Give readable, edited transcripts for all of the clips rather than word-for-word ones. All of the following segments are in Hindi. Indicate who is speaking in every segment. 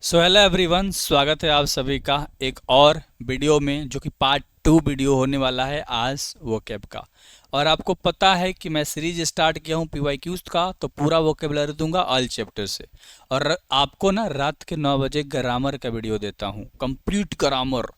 Speaker 1: सो हेलो एवरीवन, स्वागत है आप सभी का एक और वीडियो में, जो कि पार्ट 2 वीडियो होने वाला है आज वोकैब का। और आपको पता है कि मैं सीरीज स्टार्ट किया हूँ पीवाईक्यूज का, तो पूरा वोकैबुलरी दूंगा ऑल चैप्टर से। और आपको ना रात के 9 बजे ग्रामर का वीडियो देता हूँ, कंप्लीट ग्रामर।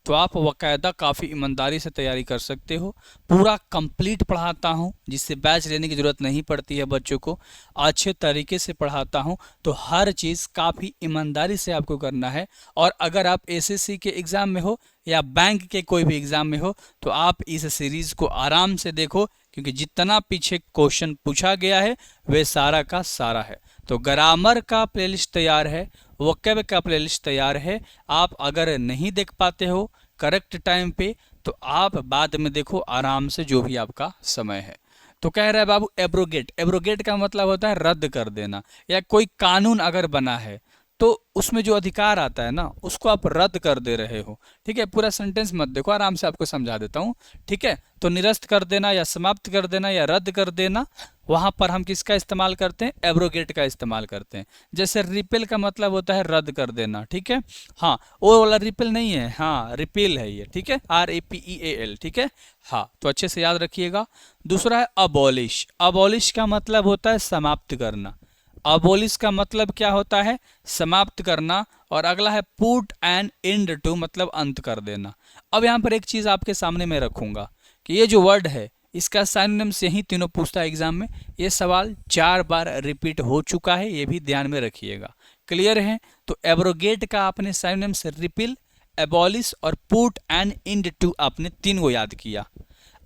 Speaker 1: तो आप बाकायदा काफ़ी ईमानदारी से तैयारी कर सकते हो। पूरा कंप्लीट पढ़ाता हूँ, जिससे बैच लेने की ज़रूरत नहीं पड़ती है बच्चों को। अच्छे तरीके से पढ़ाता हूँ, तो हर चीज़ काफ़ी ईमानदारी से आपको करना है। और अगर आप एसएससी के एग्ज़ाम में हो या बैंक के कोई भी एग्ज़ाम में हो, तो आप इस सीरीज़ को आराम से देखो, क्योंकि जितना पीछे क्वेश्चन पूछा गया है वे सारा का सारा है। तो ग्रामर का प्लेलिस्ट तैयार है, वोकैब का प्लेलिस्ट तैयार है। आप अगर नहीं देख पाते हो करेक्ट टाइम पे, तो आप बाद में देखो आराम से, जो भी आपका समय है। तो कह रहा है बाबू एब्रोगेट। एब्रोगेट का मतलब होता है रद्द कर देना, या कोई कानून अगर बना है तो उसमें जो अधिकार आता है ना, उसको आप रद्द कर दे रहे हो। ठीक है, पूरा सेंटेंस मत देखो, आराम से आपको समझा देता हूँ। ठीक है, तो निरस्त कर देना या समाप्त कर देना या रद्द कर देना, वहां पर हम किसका इस्तेमाल करते हैं? एब्रोगेट का इस्तेमाल करते हैं। जैसे रिपेल का मतलब होता है रद्द कर देना। ठीक है, हाँ, वो वाला रिपेल नहीं है, हाँ रिपेल है ये। ठीक है, RAPEAL। ठीक है, हाँ, तो अच्छे से याद रखिएगा। दूसरा है अबॉलिश। अबॉलिश का मतलब होता है समाप्त करना। अबोलिश का मतलब क्या होता है? समाप्त करना। और अगला है पुट एन एंड टू, मतलब अंत कर देना। अब यहाँ पर एक चीज आपके सामने मैं रखूंगा कि ये जो वर्ड है, इसका सिनोनिम्स यही तीनों पूछता है एग्जाम में। ये सवाल 4 बार रिपीट हो चुका है, ये भी ध्यान में रखिएगा। क्लियर है? तो एब्रोगेट का आपने सिनोनिम्स रिपील, एबॉलिश और पुट एन एंड टू आपने 3 को याद किया।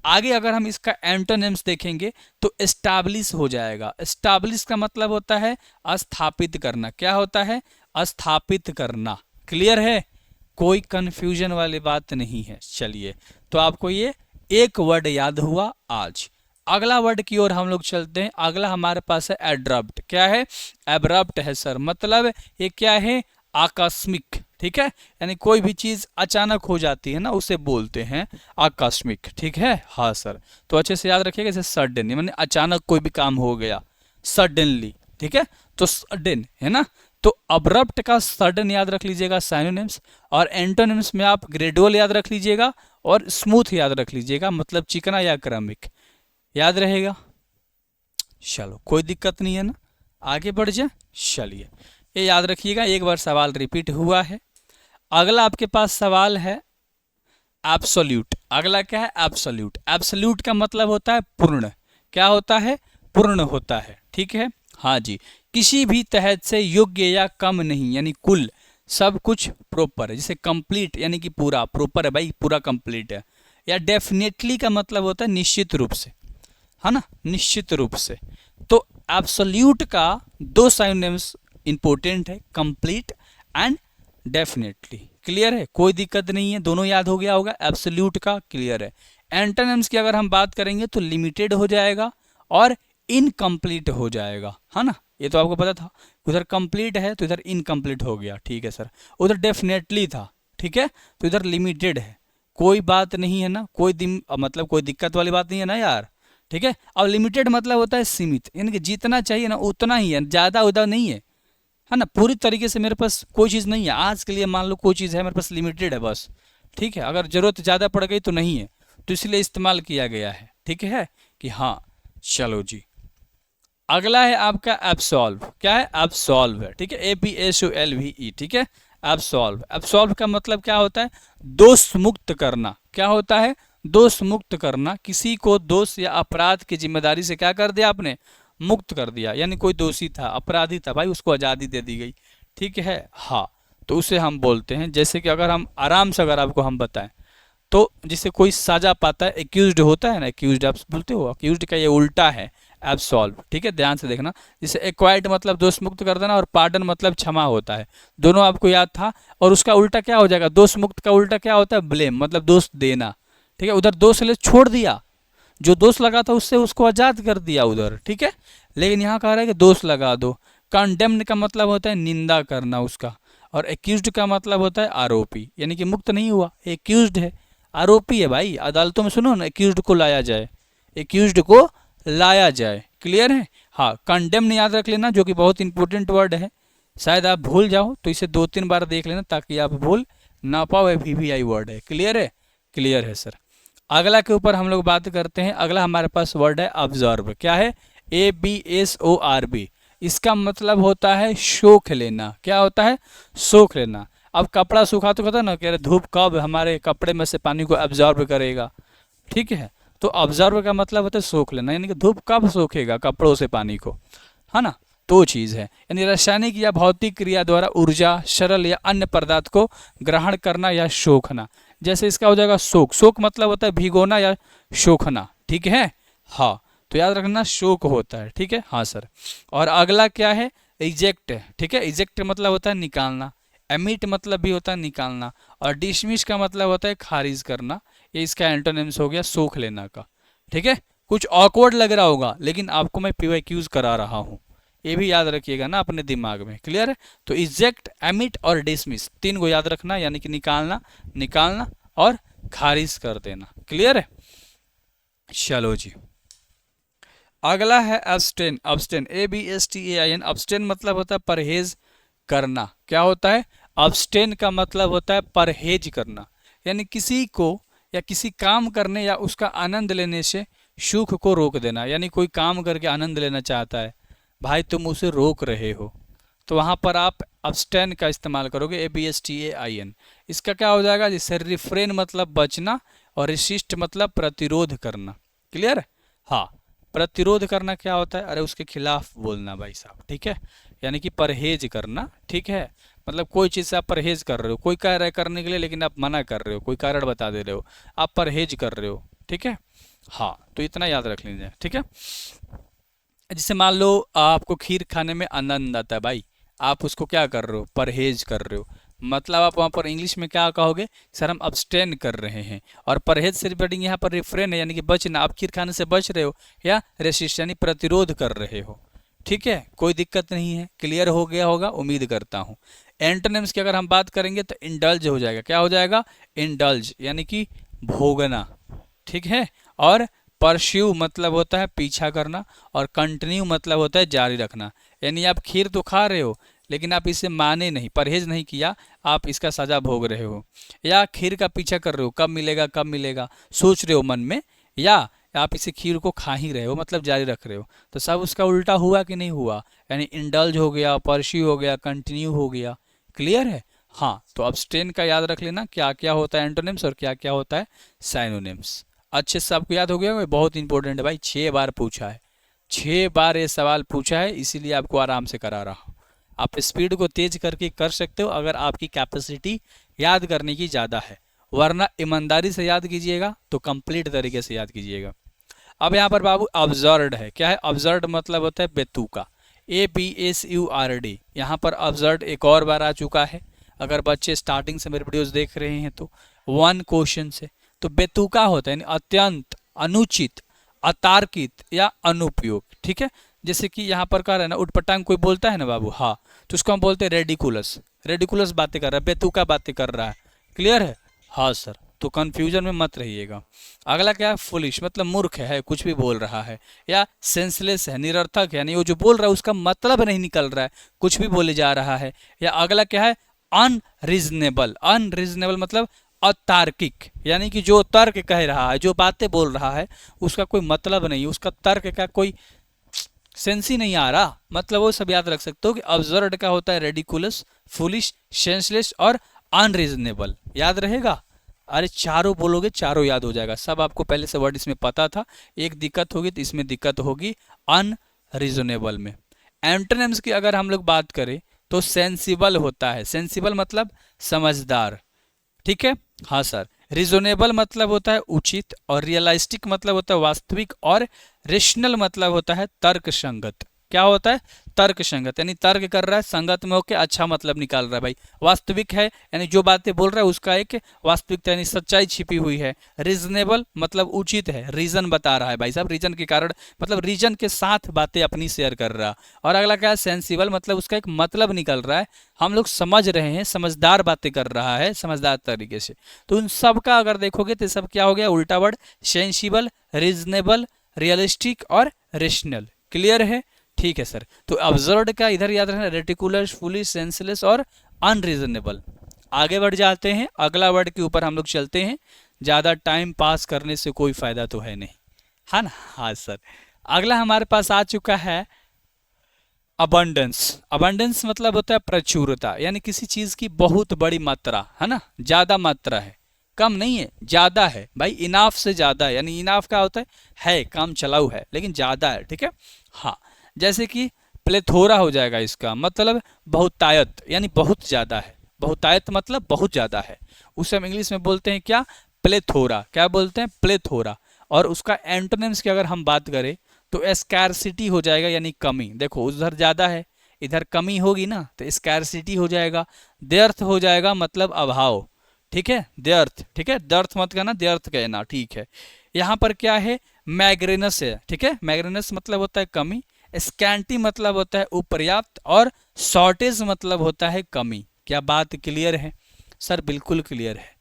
Speaker 1: आगे अगर हम इसका एंटोनिम्स देखेंगे तो एस्टाब्लिश हो जाएगा। एस्टाब्लिश का मतलब होता है स्थापित करना। क्या होता है? स्थापित करना। क्लियर है? कोई कंफ्यूजन वाली बात नहीं है। चलिए, तो आपको ये एक वर्ड याद हुआ आज। अगला वर्ड की ओर हम लोग चलते हैं। अगला हमारे पास है एड्रप्ट। क्या है? एब्रप्ट है सर, मतलब ये क्या है? आकस्मिक। ठीक है, यानी कोई भी चीज अचानक हो जाती है ना, उसे बोलते हैं आकस्मिक। ठीक है, हाँ सर। तो अच्छे से याद रखिएगा, जैसे सडन, मैंने अचानक कोई भी काम हो गया, सडनली। ठीक है, तो सडन है ना। तो अब्रप्ट का सडन याद रख लीजिएगा साइनोनिम्स, और एंटोनिम्स में आप ग्रेडुअल याद रख लीजिएगा और स्मूथ याद रख लीजिएगा, मतलब चिकना या क्रमिक। याद रहेगा? चलो, कोई दिक्कत नहीं है ना, आगे बढ़ जाए। चलिए, ये याद रखिएगा, एक बार सवाल रिपीट हुआ है। अगला आपके पास सवाल है एब्सोल्यूट। अगला क्या है? एब्सोल्यूट। एब्सोल्यूट का मतलब होता है पूर्ण। क्या होता है? पूर्ण होता है। ठीक है, हाँ जी। किसी भी तहत से योग्य या कम नहीं, यानी कुल सब कुछ प्रॉपर है। जैसे कंप्लीट यानी कि पूरा, प्रॉपर है भाई, पूरा कंप्लीट है। या डेफिनेटली का मतलब होता है निश्चित रूप से, है ना, निश्चित रूप से। तो एब्सोल्यूट का 2 सिनोनिम्स इंपॉर्टेंट है, कंप्लीट एंड डेफिनेटली। क्लियर है? कोई दिक्कत नहीं है, दोनों याद हो गया होगा। एब्सोल्यूट का क्लियर है। एंटोनिम्स की अगर हम बात करेंगे तो लिमिटेड हो जाएगा और इनकम्प्लीट हो जाएगा, है ना। ये तो आपको पता था, उधर कंप्लीट है तो इधर इनकम्प्लीट हो गया। ठीक है सर, उधर डेफिनेटली था, ठीक है, तो इधर लिमिटेड है। कोई बात नहीं है ना, मतलब कोई दिक्कत वाली बात नहीं है ना यार। ठीक है, अब लिमिटेड मतलब होता है सीमित, यानी कि जितना चाहिए ना उतना ही है, ज़्यादा उदा नहीं है ना। पूरी तरीके से मेरे पास कोई चीज़ नहीं है आज के लिए, मान लो कोई चीज़ है मेरे पास, लिमिटेड है बस। ठीक है, अगर ज़रूरत ज़्यादा पड़ गई तो नहीं है, तो इसलिए इस्तेमाल किया गया है। ठीक है कि हाँ। चलो जी, अगला है आपका एब्सॉल्व। क्या है? एब्सॉल्व है। ठीक है, ABSOLVE। ठीक है, एब्सॉल्व। एब्सॉल्व का मतलब क्या होता है? दोष मुक्त करना। क्या होता है? दोष मुक्त करना। किसी को दोष या अपराध की जिम्मेदारी से क्या कर दिया आपने? मुक्त कर दिया। यानी कोई दोषी था, अपराधी था भाई, उसको आज़ादी दे दी गई। ठीक है, हाँ, तो उसे हम बोलते हैं। जैसे कि अगर हम आराम से अगर आपको हम बताएं, तो जिसे कोई सजा पाता है, एक्यूज्ड होता है ना, एक्यूज्ड आप बोलते हो, एक्यूज्ड का ये उल्टा है एब्सॉल्व। ठीक है, ध्यान से देखना। जैसे एक्वाइट मतलब दोष मुक्त कर देना, और पार्डन मतलब क्षमा होता है। दोनों आपको याद था। और उसका उल्टा क्या हो जाएगा? दोष मुक्त का उल्टा क्या होता है? ब्लेम, मतलब दोष देना। ठीक है, उधर दोष ले छोड़ दिया, जो दोष लगा था उससे उसको आजाद कर दिया उधर। ठीक है, लेकिन यहाँ कह रहा है कि दोष लगा दो। कंडेम्ड का मतलब होता है निंदा करना उसका, और एक्यूज्ड का मतलब होता है आरोपी, यानी कि मुक्त नहीं हुआ, एक्यूज्ड है, आरोपी है भाई। अदालतों में सुनो ना, एक्यूज्ड को लाया जाए, एक्यूज्ड को लाया जाए। क्लियर है? हाँ, कंडेम्न याद रख लेना, जो कि बहुत इंपॉर्टेंट वर्ड है। शायद आप भूल जाओ, तो इसे 2-3 बार देख लेना ताकि आप भूल ना पाओ। VVI वर्ड है। क्लियर है? क्लियर है सर। अगला के ऊपर हम लोग बात करते हैं। अगला हमारे पास वर्ड है ऑब्जर्व। क्या है? ABSORB। इसका मतलब होता है सोख लेना। क्या होता है? सोख लेना। अब कपड़ा सूखा तो कहता ना कि धूप कब हमारे कपड़े में से पानी को एब्जॉर्ब करेगा, ठीक है। तो ऑब्जर्व का मतलब होता है सोख लेना, यानी कि धूप कब सोखेगा कपड़ों से पानी को, है ना। तो चीज़ है, यानी रासायनिक या भौतिक क्रिया द्वारा ऊर्जा, सरल या अन्य पदार्थ को ग्रहण करना या सोखना। जैसे इसका हो जाएगा सोख। सोख मतलब होता है भिगोना या सोखना, ठीक है। हाँ, तो याद रखना शोक होता है, ठीक है। हाँ सर। और अगला क्या है? इजेक्ट, ठीक है। इजेक्ट मतलब होता है निकालना। एमिट मतलब भी होता है निकालना। और डिसमिस का मतलब होता है खारिज करना। ये इसका एंटोनिम्स हो गया सोख लेना का, ठीक है। कुछ ऑकवर्ड लग रहा होगा, लेकिन आपको मैं PYQs करा रहा हूँ, ये भी याद रखिएगा ना अपने दिमाग में। क्लियर है? तो इजेक्ट, एमिट और डिसमिस, 3 को याद रखना, यानी कि निकालना, निकालना और खारिज कर देना। क्लियर है? चलो जी। अगला है अब्स्टेन। अब्स्टेन, ABSTAIN। अब्स्टेन मतलब होता है परहेज करना। क्या होता है? अब्स्टेन का मतलब होता है परहेज करना, यानी किसी को या किसी काम करने या उसका आनंद लेने से सुख को रोक देना। यानी कोई काम करके आनंद लेना चाहता है, भाई तुम उसे रोक रहे हो, तो वहाँ पर आप अब्स्टेन का इस्तेमाल करोगे, ABSTAIN। इसका क्या हो जाएगा? जैसे रिफ्रेन मतलब बचना और रेसिस्ट मतलब प्रतिरोध करना। क्लियर है? हाँ, प्रतिरोध करना क्या होता है? अरे उसके खिलाफ बोलना भाई साहब, ठीक है। यानी कि परहेज करना, ठीक है। मतलब कोई चीज़ से आप परहेज कर रहे हो, कोई कह रहा है करने के लिए लेकिन आप मना कर रहे हो, कोई कारण बता दे रहे हो, आप परहेज कर रहे हो, ठीक है। हाँ, तो इतना याद रख लीजिए, ठीक है। जैसे मान लो आपको खीर खाने में आनंद आता है भाई, आप उसको क्या कर रहे हो? परहेज कर रहे हो। मतलब आप वहाँ पर इंग्लिश में क्या कहोगे? सर हम अब्सटेन कर रहे हैं। और परहेज से रिलेटेड यहाँ पर रिफ्रेन है, यानी कि बचना। आप खीर खाने से बच रहे हो, या रेसिस्ट यानी प्रतिरोध कर रहे हो, ठीक है। कोई दिक्कत नहीं है। क्लियर हो गया होगा, उम्मीद करता हूँ। एंटोनिम्स की अगर हम बात करेंगे तो इंडल्ज हो जाएगा। क्या हो जाएगा? इंडल्ज, यानी कि भोगना, ठीक है। और परस्यू मतलब होता है पीछा करना। और कंटिन्यू मतलब होता है जारी रखना। यानी आप खीर तो खा रहे हो, लेकिन आप इसे माने नहीं, परहेज नहीं किया, आप इसका सजा भोग रहे हो। या खीर का पीछा कर रहे हो, कब मिलेगा कब मिलेगा सोच रहे हो मन में, या आप इसे खीर को खा ही रहे हो, मतलब जारी रख रहे हो। तो सब उसका उल्टा हुआ कि नहीं हुआ? यानी इंडल्ज हो गया, परस्यू हो गया, कंटिन्यू हो गया। क्लियर है? हाँ, तो अब्सटेन का याद रख लेना क्या क्या होता है एंटोनिम्स और क्या क्या होता है साइनोनिम्स। अच्छे से आपको याद हो गया होगा। बहुत इंपॉर्टेंट है भाई, 6 बार पूछा है, 6 बार ये सवाल पूछा है, इसीलिए आपको आराम से करा रहा हूँ। आप स्पीड को तेज करके कर सकते हो अगर आपकी कैपेसिटी याद करने की ज़्यादा है, वरना ईमानदारी से याद कीजिएगा तो कंप्लीट तरीके से याद कीजिएगा। अब यहाँ पर बाबू ऑब्जर्व्ड है। क्या है? ऑब्जर्व्ड मतलब होता है बेतुका, ABSURD। यहाँ पर ऑब्जर्व्ड एक और बार आ चुका है। अगर बच्चे स्टार्टिंग से मेरे वीडियोस देख रहे हैं तो 1 क्वेश्चन से, तो बेतुका होता है यानी अत्यंत, अनुचित, अतार्कित या अनुपयोग, ठीक है। जैसे कि यहाँ पर कह रहे हैं ना, उटपटांग कोई बोलता है ना बाबू, हाँ, तो उसको हम बोलते हैं रेडिकुलस। रेडिकुलस बातें कर रहा है, बेतुका बातें कर रहा है। क्लियर है? हाँ सर, तो कंफ्यूजन में मत रहिएगा। अगला क्या है? फुलिश मतलब मूर्ख है, कुछ भी बोल रहा है। या सेंसलेस है, निरर्थक है, यानी वो जो बोल रहा है उसका मतलब नहीं निकल रहा है, कुछ भी बोले जा रहा है। या अगला क्या है? अनरीजनेबल। अनरीजनेबल मतलब अतार्किक, यानी कि जो तर्क कह रहा है, जो बातें बोल रहा है, उसका कोई मतलब नहीं, उसका तर्क का कोई सेंस ही नहीं आ रहा। मतलब वो सब याद रख सकते हो कि ऑब्जर्व्ड का होता है रेडिकुलस, फुलिश, सेंसलेस और अनरीजनेबल। याद रहेगा? अरे चारों बोलोगे, चारों याद हो जाएगा। सब आपको पहले से वर्ड इसमें पता था। एक दिक्कत होगी तो इसमें दिक्कत होगी अनरीजनेबल में। एंटोनिम्स की अगर हम लोग बात करें तो सेंसिबल होता है। सेंसिबल मतलब समझदार, ठीक है। हाँ सर। रिजोनेबल मतलब होता है उचित, और रियलिस्टिक मतलब होता है वास्तविक, और रेशनल मतलब होता है तर्क संगत। क्या होता है? तर्क संगत, यानी तर्क कर रहा है, संगत में होकर अच्छा मतलब निकाल रहा है भाई। वास्तविक है, यानी जो बातें बोल रहा है उसका एक वास्तविकता यानी सच्चाई छिपी हुई है। रीजनेबल मतलब उचित है, रीजन बता रहा है भाई साहब, रीजन के कारण, मतलब रीजन के साथ बातें अपनी शेयर कर रहा। और अगला क्या है? सेंसिबल मतलब उसका एक मतलब निकल रहा है, हम लोग समझ रहे हैं, समझदार बातें कर रहा है, समझदार तरीके से। तो उन सब का अगर देखोगे तो सब क्या हो गया? उल्टा वर्ड। सेंसिबल, रीजनेबल, रियलिस्टिक और रेशनल। क्लियर है? ठीक है सर। तो अब्सर्ड का इधर याद रखना, रेटिकुलर, फुलिश, सेंसलेस और अनरीजनेबल। आगे बढ़ जाते हैं, अगला वर्ड के ऊपर हम लोग चलते हैं। ज़्यादा टाइम पास करने से कोई फायदा तो है नहीं, है ना। हाँ सर, अगला हमारे पास आ चुका है अबंडेंस। अबंडेंस मतलब होता है प्रचुरता, यानी किसी चीज की बहुत बड़ी मात्रा, है ना, ज्यादा मात्रा है, कम नहीं है, ज्यादा है भाई, इनाफ से ज्यादा है। यानी इनाफ का होता है काम चलाऊ है, लेकिन ज्यादा है, ठीक है। हाँ, जैसे कि प्लेथोरा हो जाएगा, इसका मतलब बहुतायत, यानी बहुत ज्यादा है। बहुतायत मतलब बहुत ज्यादा है, उसे हम इंग्लिश में बोलते हैं क्या, प्लेथोरा। क्या बोलते हैं, प्लेथोरा। और उसका एंटोनिम्स की अगर हम बात करें तो स्कैरसिटी हो जाएगा, यानी कमी। देखो उधर ज्यादा है, इधर कमी होगी ना, तो स्कैरसिटी हो जाएगा। व्यर्थ हो जाएगा मतलब अभाव, ठीक है, व्यर्थ, ठीक है, दर्थ मत कहना, व्यर्थ कहना, ठीक है। यहाँ पर क्या है, मैग्रेनस है, ठीक है। मैग्रेनस मतलब होता है कमी, स्कैंटी मतलब होता है अपर्याप्त, और शॉर्टेज मतलब होता है कमी। क्या बात क्लियर है सर? बिल्कुल क्लियर है।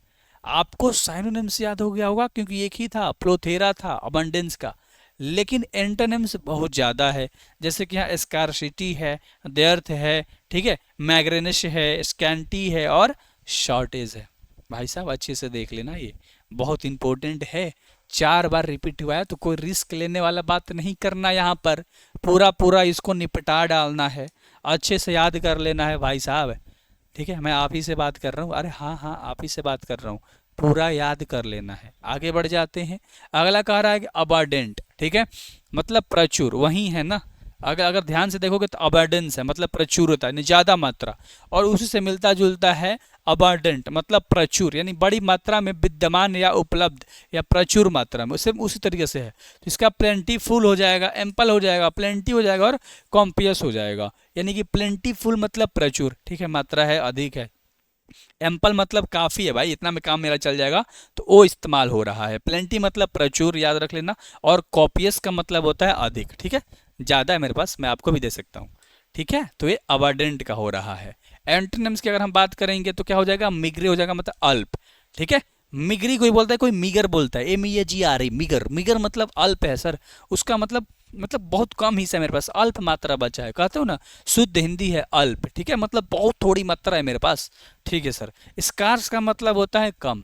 Speaker 1: आपको साइनोनिम्स याद हो गया होगा, क्योंकि एक ही था, प्लोथेरा था अबंडेंस का, लेकिन एंटोनिम्स बहुत ज़्यादा है। जैसे कि यहाँ स्कार्सिटी है, व्यर्थ है, ठीक है, मैग्रेनिश है, स्कैंटी है और शॉर्टेज है। भाई साहब अच्छे से देख लेना, ये बहुत इंपॉर्टेंट है। 4 बार रिपीट हुआ है, तो कोई रिस्क लेने वाला बात नहीं करना, यहाँ पर पूरा पूरा इसको निपटा डालना है, अच्छे से याद कर लेना है भाई साहब, ठीक है। मैं आप ही से बात कर रहा हूँ, अरे हाँ हाँ आप ही से बात कर रहा हूँ, पूरा याद कर लेना है। आगे बढ़ जाते हैं, अगला कह रहा है कि अबाडेंट, ठीक है, मतलब प्रचुर, वही है ना। अगर अगर ध्यान से देखोगे तो अबाडेंस है मतलब प्रचुरता, यानी ज्यादा मात्रा, और उसी से मिलता जुलता है अबाडेंट मतलब प्रचुर, यानी बड़ी मात्रा में विद्यमान या उपलब्ध या प्रचुर मात्रा में, उसी तरीके से है। तो इसका प्लेंटीफुल हो जाएगा, एम्पल हो जाएगा, प्लेंटी हो जाएगा और कॉम्पियस हो जाएगा। यानी कि प्लेंटीफुल मतलब प्रचुर, ठीक है, मात्रा है, अधिक है। एम्पल मतलब काफी है भाई, इतना में काम मेरा चल जाएगा, तो वो इस्तेमाल हो रहा है। प्लेंटी मतलब प्रचुर, याद रख लेना। और कॉपियस का मतलब होता है अधिक, ठीक है, ज्यादा है मेरे पास, मैं आपको भी दे सकता हूँ, ठीक है। तो ये अबाडेंट का हो रहा है। एंटोनिम्स की अगर हम बात करेंगे तो क्या हो जाएगा, मिग्रे हो जाएगा मतलब अल्प, ठीक है। मिग्री कोई बोलता है, कोई मीगर बोलता है, MEGRE, मिगर। मिगर मतलब अल्प है सर, उसका मतलब बहुत कम हिस्सा है मेरे पास, अल्प मात्रा बचा है, कहते हो ना, शुद्ध हिंदी है अल्प, ठीक है, मतलब बहुत थोड़ी मात्रा है मेरे पास, ठीक है सर। स्कार्स का मतलब होता है कम,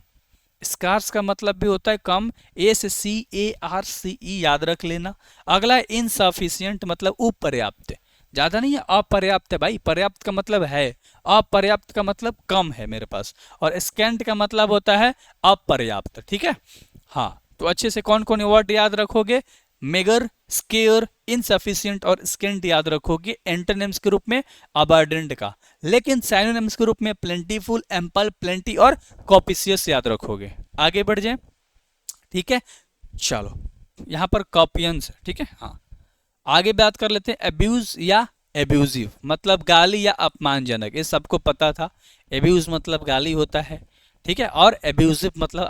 Speaker 1: स्कार्स का मतलब भी होता है कम, SCARCE, याद रख लेना। अगला है इनसफिशियंट मतलब अपर्याप्त, ज्यादा नहीं है, अपर्याप्त है भाई, पर्याप्त का मतलब है, अपर्याप्त का मतलब कम है मेरे पास, और स्कैंट का मतलब होता है अपर्याप्त, ठीक है। हाँ, तो अच्छे से कौन कौन वर्ड याद रखोगे, मेगर, स्केयर, इनसफिशियंट और स्केंट याद रखोगे एंटोनिम्स के रूप में अबाडेंट का। लेकिन साइनोनिम्स के रूप में प्लेंटीफुल, एम्पल, प्लेंटी और कॉपिशियस याद रखोगे। आगे बढ़ जाए, ठीक है, चलो यहाँ पर कॉपियंस, ठीक है। हाँ, आगे बात कर लेते हैं एब्यूज या एब्यूजिव, मतलब गाली या अपमानजनक। ये सबको पता था, एब्यूज मतलब गाली होता है, ठीक है, और एब्यूजिव मतलब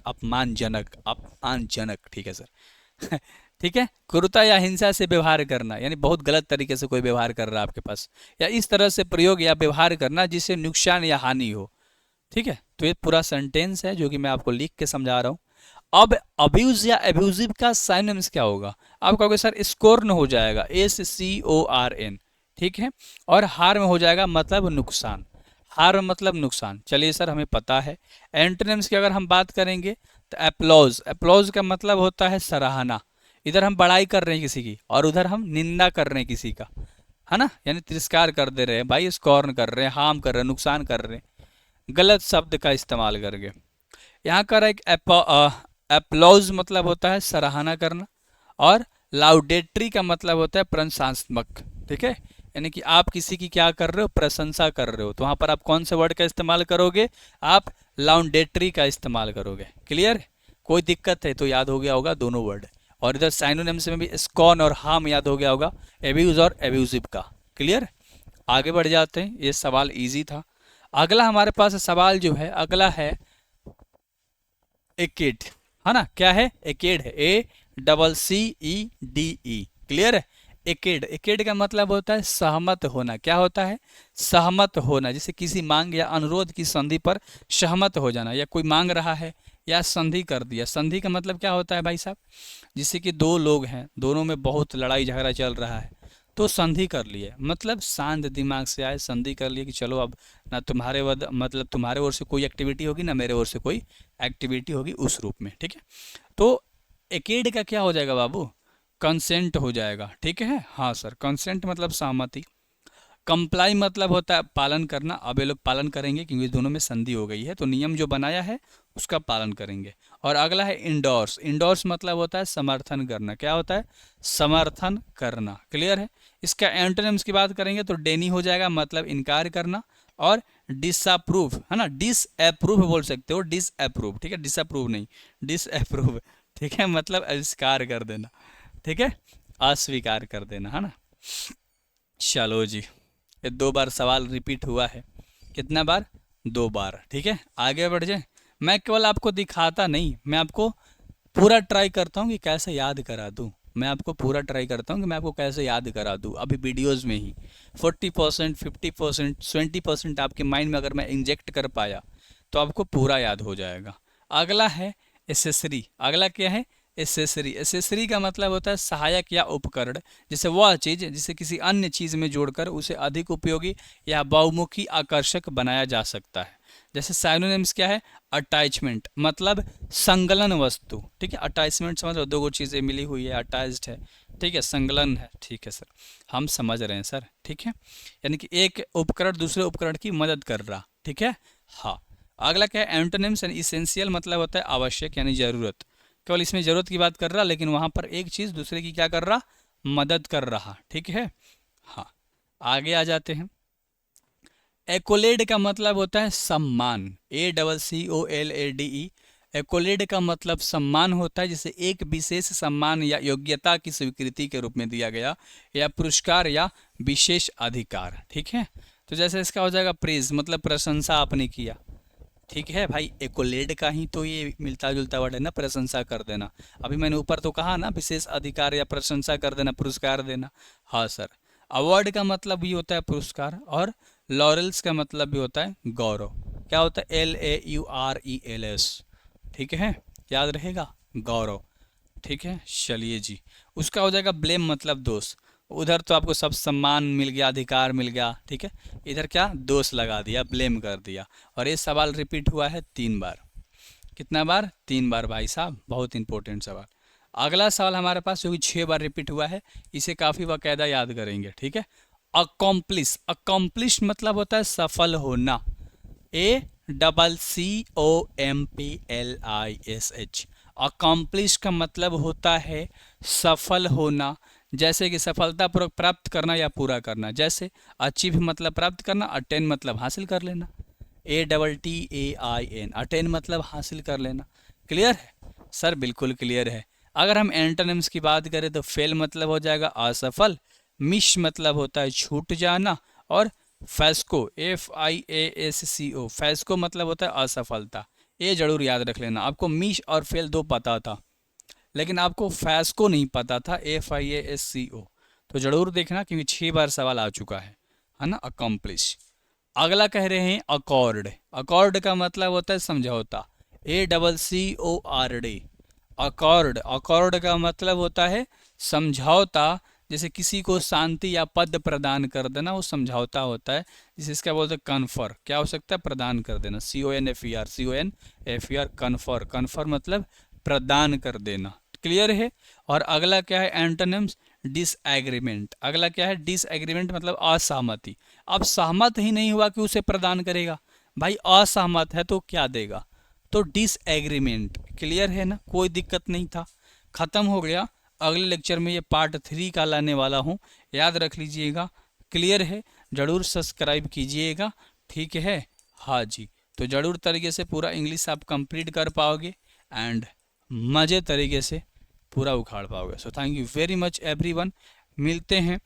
Speaker 1: अपमानजनक, अपमानजनक, ठीक है सर। ठीक है, क्रूरता या हिंसा से व्यवहार करना, यानी बहुत गलत तरीके से कोई व्यवहार कर रहा है आपके पास, या इस तरह से प्रयोग या व्यवहार करना जिससे नुकसान या हानि हो, ठीक है। तो ये पूरा सेंटेंस है जो कि मैं आपको लिख के समझा रहा हूँ। अब अब्यूज या एब्यूजिव का साइनोनिम्स क्या होगा, आप कहोगे सर स्कोर्न हो जाएगा, SCORN, ठीक है, और हार्म हो जाएगा मतलब नुकसान, हार्म मतलब नुकसान। चलिए सर हमें पता है। एंटोनिम्स की अगर हम बात करेंगे तो एप्लॉज, एप्लॉज का मतलब होता है सराहना, इधर हम बड़ाई कर रहे हैं किसी की और उधर हम निंदा कर रहे हैं किसी का, है ना, यानी तिरस्कार कर दे रहे हैं भाई, स्कॉर्न कर रहे हैं, हार्म कर रहे हैं, नुकसान कर रहे हैं, गलत शब्द का इस्तेमाल करके। यहाँ का एप्लॉज मतलब होता है सराहना करना, और लाउडेटरी का मतलब होता है प्रशंसात्मक, ठीक है, यानी कि आप किसी की क्या कर रहे हो, प्रशंसा कर रहे हो, तो वहां पर आप कौन से वर्ड का इस्तेमाल करोगे, आप लाउडेटरी का इस्तेमाल करोगे। क्लियर, कोई दिक्कत है तो याद हो गया होगा दोनों वर्ड। और इधर साइनोनिम्स में भी स्कॉन और हार्म याद हो गया होगा, एब्यूज और एब्यूजिव का। क्लियर, आगे बढ़ जाते हैं, ये सवाल इजी था। अगला हमारे पास सवाल जो है, अगला है एकेड, है ना, क्या है, एकेड है, ACCEDE। क्लियर है, एकेड, एकेड का मतलब होता है सहमत होना। क्या होता है, सहमत होना, जैसे किसी मांग या अनुरोध की संधि पर सहमत हो जाना, या कोई मांग रहा है या संधि कर दिया। संधि का मतलब क्या होता है भाई साहब, जैसे कि दो लोग हैं, दोनों में बहुत लड़ाई झगड़ा चल रहा है, तो संधि कर लिए, मतलब शांत दिमाग से आए, संधि कर लिए कि चलो अब ना तुम्हारे मतलब तुम्हारे ओर से कोई एक्टिविटी होगी ना मेरे ओर से कोई एक्टिविटी होगी, उस रूप में। ठीक है, तो एकेड का क्या हो जाएगा बाबू, कंसेंट हो जाएगा। ठीक है, हाँ सर, कंसेंट मतलब सहमति। कंप्लाई मतलब होता है पालन करना। अब ये लोग पालन करेंगे क्योंकि दोनों में संधि हो गई है, तो नियम जो बनाया है उसका पालन करेंगे। और अगला है इंडोर्स। इंडोर्स मतलब होता है समर्थन करना। क्या होता है, समर्थन करना। क्लियर है। इसका एंटोनिम्स की बात करेंगे तो डेनी हो जाएगा, मतलब इनकार करना। और डिसअप्रूव है ना, डिसअप्रूव बोल सकते हो, डिसअप्रूव। ठीक है, डिसअप्रूव नहीं, डिसअप्रूव। ठीक है, मतलब अस्वीकार कर देना। ठीक है, अस्वीकार कर देना, है ना। चलो जी, ये 2 बार सवाल रिपीट हुआ है। कितना बार, 2 बार। ठीक है, आगे बढ़ जाए। मैं केवल आपको दिखाता नहीं, मैं आपको पूरा ट्राई करता हूँ कि कैसे याद करा दूँ। मैं आपको पूरा ट्राई करता हूँ कि मैं आपको कैसे याद करा दूँ अभी वीडियोस में ही। 40%, 50%, 20% आपके माइंड में अगर मैं इंजेक्ट कर पाया तो आपको पूरा याद हो जाएगा। अगला है एसेसरी। अगला क्या है, एसेसरी। एसेसरी का मतलब होता है सहायक या उपकरण, जैसे वह चीज़ जिसे किसी अन्य चीज़ में जोड़कर उसे अधिक उपयोगी या बहुमुखी आकर्षक बनाया जा सकता है। जैसे साइनोनिम्स क्या है, अटैचमेंट मतलब संलग्न वस्तु। ठीक है, अटैचमेंट समझ लो, 2 चीज़ें मिली हुई है, अटैच्ड है। ठीक है, संलग्न है। ठीक है सर, हम समझ रहे हैं सर। ठीक है, यानी कि एक उपकरण दूसरे उपकरण की मदद कर रहा। ठीक है, हाँ। अगला क्या है, एंटोनिम्स एंड इसेंशियल मतलब होता है आवश्यक यानी ज़रूरत। केवल इसमें ज़रूरत की बात कर रहा, लेकिन वहाँ पर एक चीज़ दूसरे की क्या कर रहा, मदद कर रहा। ठीक है, हाँ। आगे आ जाते हैं। एक्कोलेड का मतलब होता है सम्मान, ACCOLADE। एक्कोलेड का मतलब सम्मान होता है, जिसे एक विशेष सम्मान या योग्यता की स्वीकृति के रूप में दिया गया, या पुरस्कार या विशेष अधिकार। ठीक है, तो जैसे इसका हो जाएगा प्रेज, मतलब प्रशंसा आपने किया। ठीक है भाई, एक्कोलेड का ही तो ये मिलता जुलता वर्ड है ना, प्रशंसा कर देना। अभी मैंने ऊपर तो कहा ना, विशेष अधिकार या प्रशंसा कर देना, पुरस्कार देना। हाँ सर। अवार्ड का मतलब भी होता है पुरस्कार, और लॉरेल्स का मतलब भी होता है गौरव। क्या होता है, LAURELS। ठीक है, याद रहेगा, गौरव। ठीक है, चलिए जी। उसका हो जाएगा ब्लेम मतलब दोष। उधर तो आपको सब सम्मान मिल गया, अधिकार मिल गया। ठीक है, इधर क्या दोष लगा दिया, ब्लेम कर दिया। और ये सवाल रिपीट हुआ है 3 बार। कितना बार, 3 बार भाई साहब, बहुत इंपॉर्टेंट सवाल। अगला सवाल हमारे पास जो कि 6 बार रिपीट हुआ है, इसे काफ़ी बाकायदा याद करेंगे। ठीक है, अकॉम्प्लिश। अकॉम्प्लिश मतलब होता है सफल होना, ACCOMPLISH। अकॉम्प्लिश का मतलब होता है सफल होना, जैसे कि सफलतापूर्वक प्राप्त करना या पूरा करना। जैसे अचीव मतलब प्राप्त करना, अटेन मतलब हासिल कर लेना, ATTAIN, अटेन मतलब हासिल कर लेना। क्लियर है सर, बिल्कुल क्लियर है। अगर हम एंटोनिम्स की बात करें तो फेल मतलब हो जाएगा असफल, मिस मतलब होता है छूट जाना, और फैस्को, FIASCO, फैस्को मतलब होता है असफलता। ये जरूर याद रख लेना। आपको मिस और फेल 2 पता था, लेकिन आपको फैस्को नहीं पता था, FIASCO। तो जरूर देखना क्योंकि 6 बार सवाल आ चुका है ना। अकम्प्लिश। अगला कह रहे हैं अकॉर्ड। अकॉर्ड का मतलब होता है समझौता, ACCORD। अकॉर्ड, अकॉर्ड का मतलब होता है समझौता। जैसे किसी को शांति या पद प्रदान कर देना, वो समझौता होता है। जिसे इसका बोलते हैं कन्फर। क्या हो सकता है, प्रदान कर देना, CONFER, कन्फर। कन्फर मतलब प्रदान कर देना। क्लियर है। और अगला क्या है, एंटोनिम्स, डिसएग्रीमेंट। अगला क्या है, डिसएग्रीमेंट मतलब असहमति। अब सहमत ही नहीं हुआ कि उसे प्रदान करेगा, भाई असहमत है तो क्या देगा, तो डिसएग्रीमेंट। क्लियर है ना, कोई दिक्कत नहीं था, खत्म हो गया। अगले लेक्चर में ये पार्ट 3 का लाने वाला हूँ, याद रख लीजिएगा। क्लियर है, ज़रूर सब्सक्राइब कीजिएगा। ठीक है, हाँ जी। तो ज़रूर तरीके से पूरा इंग्लिश आप कंप्लीट कर पाओगे एंड मज़े तरीके से पूरा उखाड़ पाओगे। So thank you very much everyone. मिलते हैं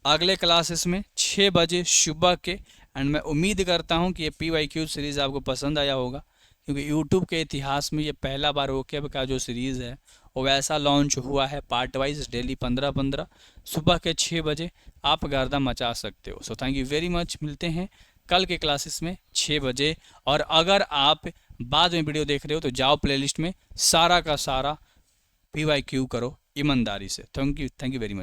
Speaker 1: अगले क्लासेस में 6 बजे सुबह के। एंड मैं उम्मीद करता हूं कि ये PYQ सीरीज़ आपको पसंद आया होगा, क्योंकि यूट्यूब के इतिहास में ये पहला बार वोकैब का जो सीरीज़ है वो वैसा लॉन्च हुआ है, पार्ट वाइज, डेली 15-15 सुबह के 6 बजे आप गर्दा मचा सकते हो। So thank you very much. मिलते हैं कल के क्लासेस में 6 बजे। और अगर आप बाद में वीडियो देख रहे हो तो जाओ प्लेलिस्ट में, सारा का सारा PYQ करो ईमानदारी से। Thank you very much.